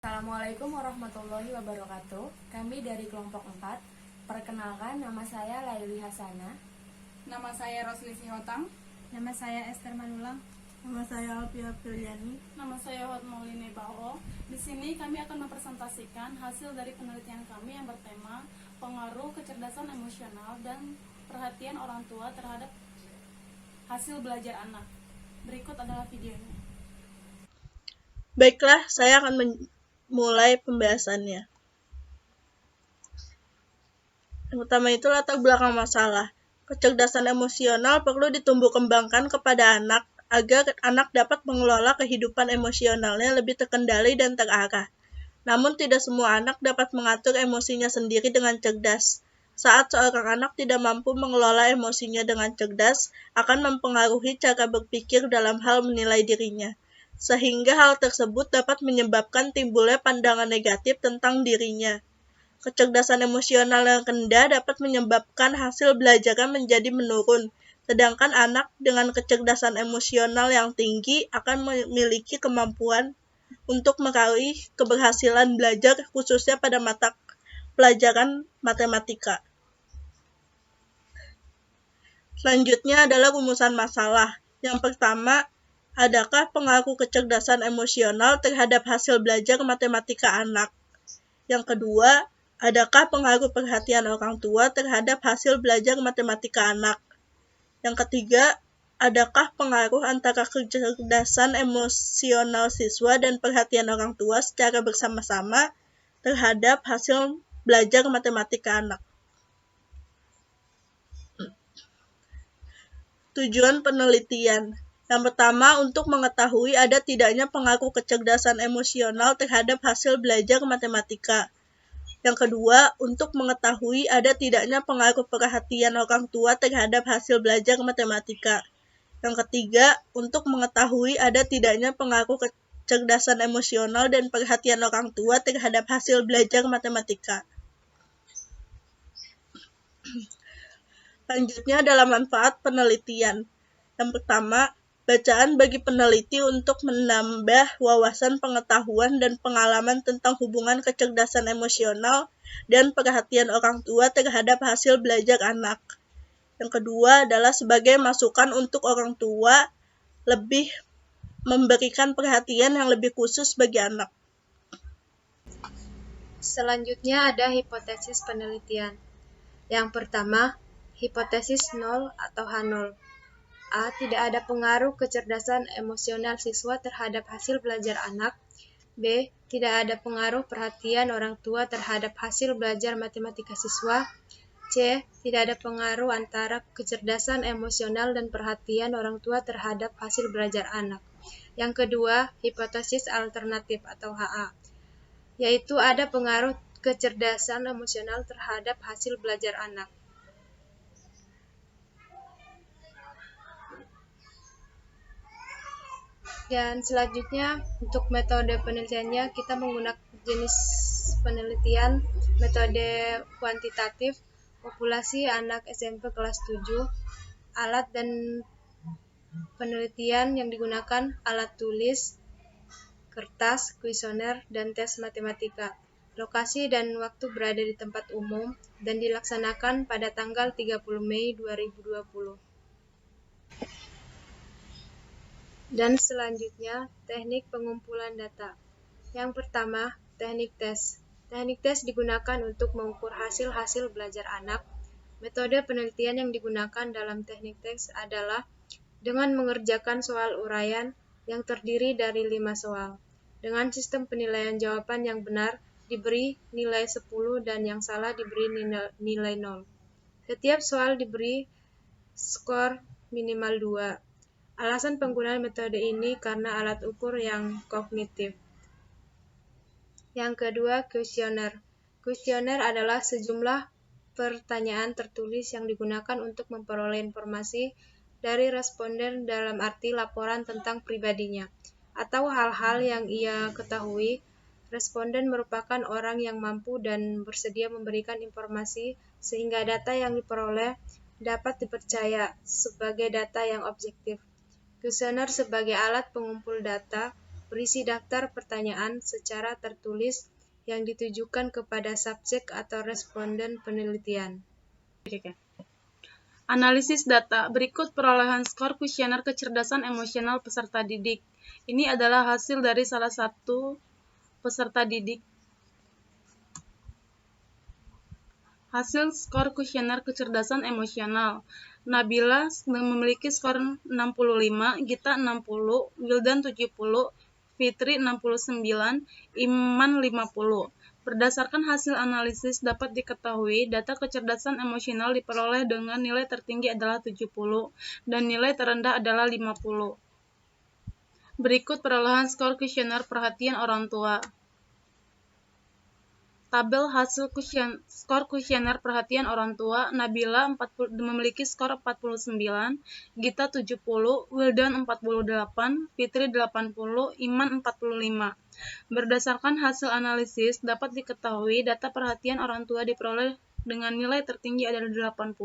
Assalamualaikum warahmatullahi wabarakatuh. Kami dari kelompok 4. Perkenalkan, nama saya Laili Hasana. Nama saya Rosli Sihotang. Nama saya Esther Manulang. Nama saya Alfia Priyani. Nama saya Hot Maulini Bao. Di sini kami akan mempresentasikan hasil dari penelitian kami yang bertema pengaruh kecerdasan emosional dan perhatian orang tua terhadap hasil belajar anak. Berikut adalah videonya. Baiklah, saya akan mulai pembahasannya. Yang pertama itu latar belakang masalah. Kecerdasan emosional perlu ditumbuh kembangkan kepada anak agar anak dapat mengelola kehidupan emosionalnya lebih terkendali dan terarah. Namun tidak semua anak dapat mengatur emosinya sendiri dengan cerdas. Saat seorang anak tidak mampu mengelola emosinya dengan cerdas, akan mempengaruhi cara berpikir dalam hal menilai dirinya. Sehingga hal tersebut dapat menyebabkan timbulnya pandangan negatif tentang dirinya. Kecerdasan emosional yang rendah dapat menyebabkan hasil belajarnya menjadi menurun, sedangkan anak dengan kecerdasan emosional yang tinggi akan memiliki kemampuan untuk meraih keberhasilan belajar khususnya pada mata pelajaran matematika. Selanjutnya adalah rumusan masalah. Yang pertama, adakah pengaruh kecerdasan emosional terhadap hasil belajar matematika anak? Yang kedua, adakah pengaruh perhatian orang tua terhadap hasil belajar matematika anak? Yang ketiga, adakah pengaruh antara kecerdasan emosional siswa dan perhatian orang tua secara bersama-sama terhadap hasil belajar matematika anak? Tujuan penelitian. Yang pertama, untuk mengetahui ada tidaknya pengaruh kecerdasan emosional terhadap hasil belajar matematika. Yang kedua, untuk mengetahui ada tidaknya pengaruh perhatian orang tua terhadap hasil belajar matematika. Yang ketiga, untuk mengetahui ada tidaknya pengaruh kecerdasan emosional dan perhatian orang tua terhadap hasil belajar matematika. Selanjutnya adalah manfaat penelitian. Yang pertama, bacaan bagi peneliti untuk menambah wawasan pengetahuan dan pengalaman tentang hubungan kecerdasan emosional dan perhatian orang tua terhadap hasil belajar anak. Yang kedua adalah sebagai masukan untuk orang tua lebih memberikan perhatian yang lebih khusus bagi anak. Selanjutnya ada hipotesis penelitian. Yang pertama, hipotesis 0 atau H0. A. Tidak ada pengaruh kecerdasan emosional siswa terhadap hasil belajar anak. B. Tidak ada pengaruh perhatian orang tua terhadap hasil belajar matematika siswa. C. Tidak ada pengaruh antara kecerdasan emosional dan perhatian orang tua terhadap hasil belajar anak. Yang kedua, hipotesis alternatif atau HA, yaitu ada pengaruh kecerdasan emosional terhadap hasil belajar anak. Dan selanjutnya untuk metode penelitiannya kita menggunakan jenis penelitian metode kuantitatif, populasi anak SMP kelas 7, alat dan penelitian yang digunakan alat tulis, kertas, kuesioner, dan tes matematika. Lokasi dan waktu berada di tempat umum dan dilaksanakan pada tanggal 30 Mei 2020. Dan selanjutnya, teknik pengumpulan data. Yang pertama, teknik tes. Teknik tes digunakan untuk mengukur hasil-hasil belajar anak. Metode penelitian yang digunakan dalam teknik tes adalah dengan mengerjakan soal uraian yang terdiri dari 5 soal. Dengan sistem penilaian jawaban yang benar diberi nilai 10 dan yang salah diberi nilai 0. Setiap soal diberi skor minimal 2. Alasan penggunaan metode ini karena alat ukur yang kognitif. Yang kedua, kuesioner. Kuesioner adalah sejumlah pertanyaan tertulis yang digunakan untuk memperoleh informasi dari responden dalam arti laporan tentang pribadinya atau hal-hal yang ia ketahui. Responden merupakan orang yang mampu dan bersedia memberikan informasi sehingga data yang diperoleh dapat dipercaya sebagai data yang objektif. Kuesioner sebagai alat pengumpul data Berisi daftar pertanyaan secara tertulis yang ditujukan kepada subjek atau responden penelitian. Analisis data. Berikut perolehan skor kuesioner kecerdasan emosional peserta didik. Ini adalah hasil dari salah satu peserta didik. Hasil skor kuesioner kecerdasan emosional. Nabila memiliki skor 65, Gita 60, Wildan 70, Fitri 69, Iman 50. Berdasarkan hasil analisis dapat diketahui data kecerdasan emosional diperoleh dengan nilai tertinggi adalah 70 dan nilai terendah adalah 50. Berikut perolehan skor kuesioner perhatian orang tua. Tabel hasil skor kuesioner perhatian orang tua. Nabila memiliki skor 49, Gita 70, Wildan 48, Fitri 80, Iman 45. Berdasarkan hasil analisis dapat diketahui data perhatian orang tua diperoleh dengan nilai tertinggi adalah 80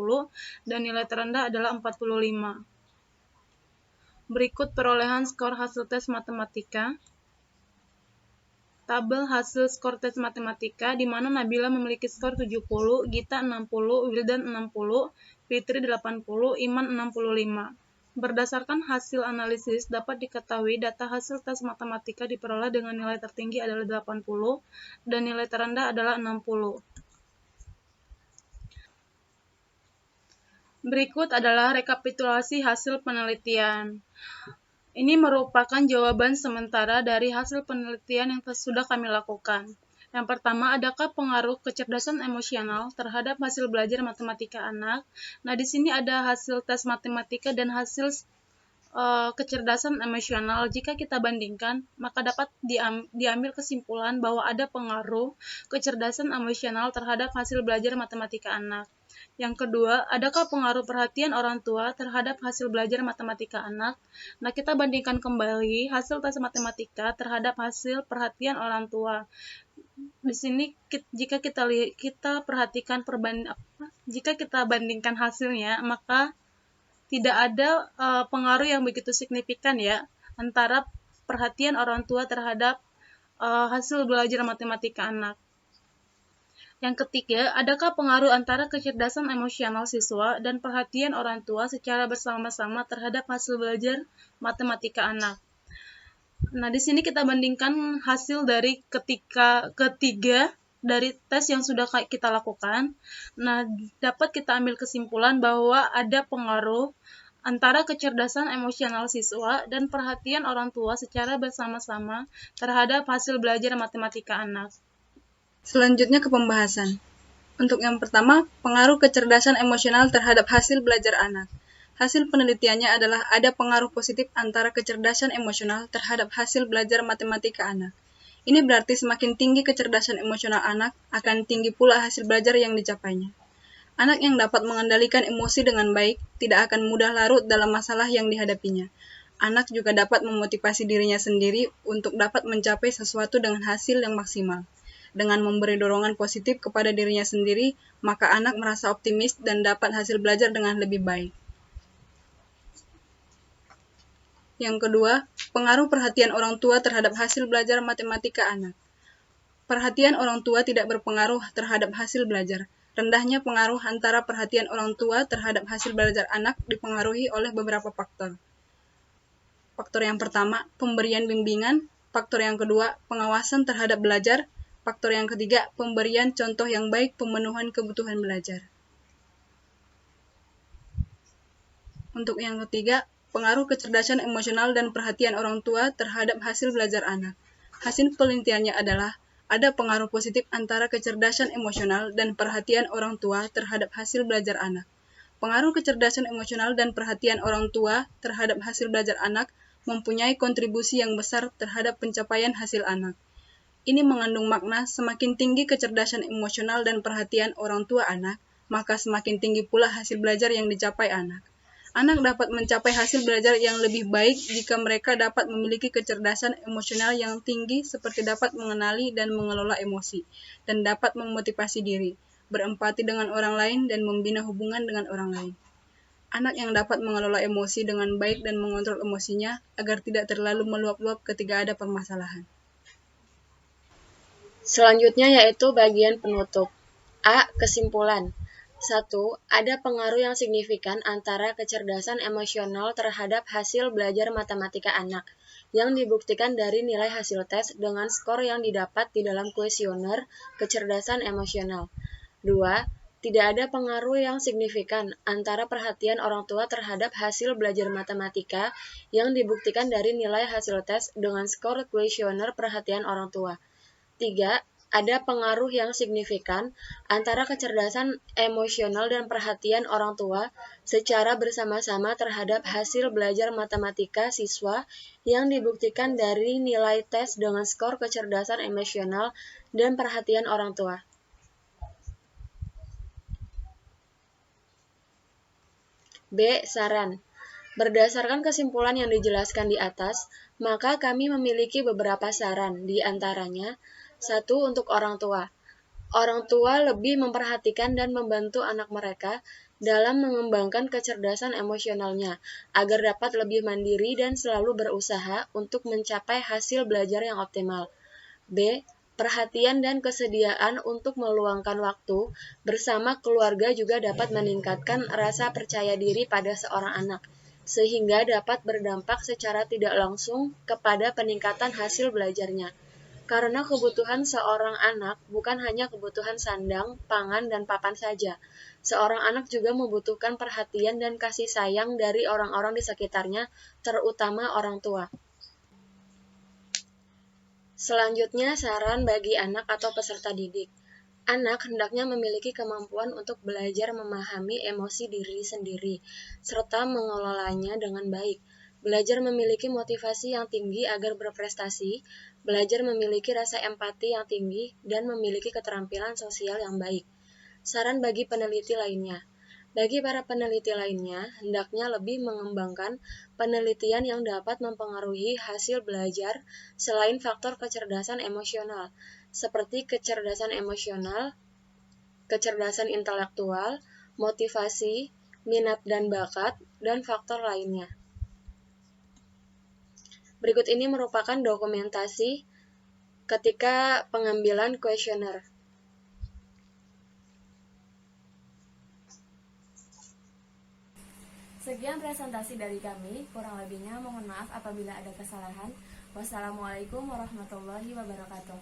dan nilai terendah adalah 45. Berikut perolehan skor hasil tes matematika. Tabel hasil skor tes matematika di mana Nabila memiliki skor 70, Gita 60, Wildan 60, Fitri 80, Iman 65. Berdasarkan hasil analisis dapat diketahui data hasil tes matematika diperoleh dengan nilai tertinggi adalah 80 dan nilai terendah adalah 60. Berikut adalah rekapitulasi hasil penelitian. Ini merupakan jawaban sementara dari hasil penelitian yang sudah kami lakukan. Yang pertama, adakah pengaruh kecerdasan emosional terhadap hasil belajar matematika anak? Nah, di sini ada hasil tes matematika dan hasil kecerdasan emosional. Jika kita bandingkan, maka dapat diambil kesimpulan bahwa ada pengaruh kecerdasan emosional terhadap hasil belajar matematika anak. Yang kedua, adakah pengaruh perhatian orang tua terhadap hasil belajar matematika anak? Nah, kita bandingkan kembali hasil tes matematika terhadap hasil perhatian orang tua. Di sini jika kita perhatikan jika kita bandingkan hasilnya, maka tidak ada pengaruh yang begitu signifikan ya antara perhatian orang tua terhadap hasil belajar matematika anak. Yang ketiga, adakah pengaruh antara kecerdasan emosional siswa dan perhatian orang tua secara bersama-sama terhadap hasil belajar matematika anak? Nah, di sini kita bandingkan hasil dari ketiga dari tes yang sudah kita lakukan. Nah, dapat kita ambil kesimpulan bahwa ada pengaruh antara kecerdasan emosional siswa dan perhatian orang tua secara bersama-sama terhadap hasil belajar matematika anak. Selanjutnya ke pembahasan. Untuk yang pertama, pengaruh kecerdasan emosional terhadap hasil belajar anak. Hasil penelitiannya adalah ada pengaruh positif antara kecerdasan emosional terhadap hasil belajar matematika anak. Ini berarti semakin tinggi kecerdasan emosional anak, akan tinggi pula hasil belajar yang dicapainya. Anak yang dapat mengendalikan emosi dengan baik tidak akan mudah larut dalam masalah yang dihadapinya. Anak juga dapat memotivasi dirinya sendiri untuk dapat mencapai sesuatu dengan hasil yang maksimal. Dengan memberi dorongan positif kepada dirinya sendiri, maka anak merasa optimis dan dapat hasil belajar dengan lebih baik. Yang kedua, pengaruh perhatian orang tua terhadap hasil belajar matematika anak. Perhatian orang tua tidak berpengaruh terhadap hasil belajar. Rendahnya pengaruh antara perhatian orang tua terhadap hasil belajar anak dipengaruhi oleh beberapa faktor. Faktor yang pertama, pemberian bimbingan. Faktor yang kedua, pengawasan terhadap belajar. Faktor yang ketiga, pemberian contoh yang baik pemenuhan kebutuhan belajar. Untuk yang ketiga, pengaruh kecerdasan emosional dan perhatian orang tua terhadap hasil belajar anak. Hasil penelitiannya adalah ada pengaruh positif antara kecerdasan emosional dan perhatian orang tua terhadap hasil belajar anak. Pengaruh kecerdasan emosional dan perhatian orang tua terhadap hasil belajar anak mempunyai kontribusi yang besar terhadap pencapaian hasil anak. Ini mengandung makna semakin tinggi kecerdasan emosional dan perhatian orang tua anak, maka semakin tinggi pula hasil belajar yang dicapai anak. Anak dapat mencapai hasil belajar yang lebih baik jika mereka dapat memiliki kecerdasan emosional yang tinggi seperti dapat mengenali dan mengelola emosi, dan dapat memotivasi diri, berempati dengan orang lain, dan membina hubungan dengan orang lain. anak yang dapat mengelola emosi dengan baik dan mengontrol emosinya agar tidak terlalu meluap-luap ketika ada permasalahan. Selanjutnya yaitu bagian penutup. A. Kesimpulan. 1. Ada pengaruh yang signifikan antara kecerdasan emosional terhadap hasil belajar matematika anak, yang dibuktikan dari nilai hasil tes dengan skor yang didapat di dalam kuesioner kecerdasan emosional. 2. Tidak ada pengaruh yang signifikan antara perhatian orang tua terhadap hasil belajar matematika yang dibuktikan dari nilai hasil tes dengan skor kuesioner perhatian orang tua. 3. Ada pengaruh yang signifikan antara kecerdasan emosional dan perhatian orang tua secara bersama-sama terhadap hasil belajar matematika siswa yang dibuktikan dari nilai tes dengan skor kecerdasan emosional dan perhatian orang tua. B. Saran. Berdasarkan kesimpulan yang dijelaskan di atas, maka kami memiliki beberapa saran, di antaranya 1. Untuk orang tua. Orang tua lebih memperhatikan dan membantu anak mereka dalam mengembangkan kecerdasan emosionalnya, agar dapat lebih mandiri dan selalu berusaha untuk mencapai hasil belajar yang optimal. B. Perhatian dan kesediaan untuk meluangkan waktu bersama keluarga juga dapat meningkatkan rasa percaya diri pada seorang anak, sehingga dapat berdampak secara tidak langsung kepada peningkatan hasil belajarnya. Karena kebutuhan seorang anak bukan hanya kebutuhan sandang, pangan, dan papan saja. Seorang anak juga membutuhkan perhatian dan kasih sayang dari orang-orang di sekitarnya, terutama orang tua. Selanjutnya, saran bagi anak atau peserta didik. Anak hendaknya memiliki kemampuan untuk belajar memahami emosi diri sendiri, serta mengelolanya dengan baik. Belajar memiliki motivasi yang tinggi agar berprestasi, belajar memiliki rasa empati yang tinggi, dan memiliki keterampilan sosial yang baik. Saran bagi peneliti lainnya. Bagi para peneliti lainnya, hendaknya lebih mengembangkan penelitian yang dapat mempengaruhi hasil belajar selain faktor kecerdasan emosional, seperti kecerdasan emosional, kecerdasan intelektual, motivasi, minat dan bakat, dan faktor lainnya. Berikut ini merupakan dokumentasi ketika pengambilan kuesioner. Sekian presentasi dari kami, kurang lebihnya mohon maaf apabila ada kesalahan. Wassalamualaikum warahmatullahi wabarakatuh.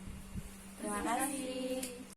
Terima kasih.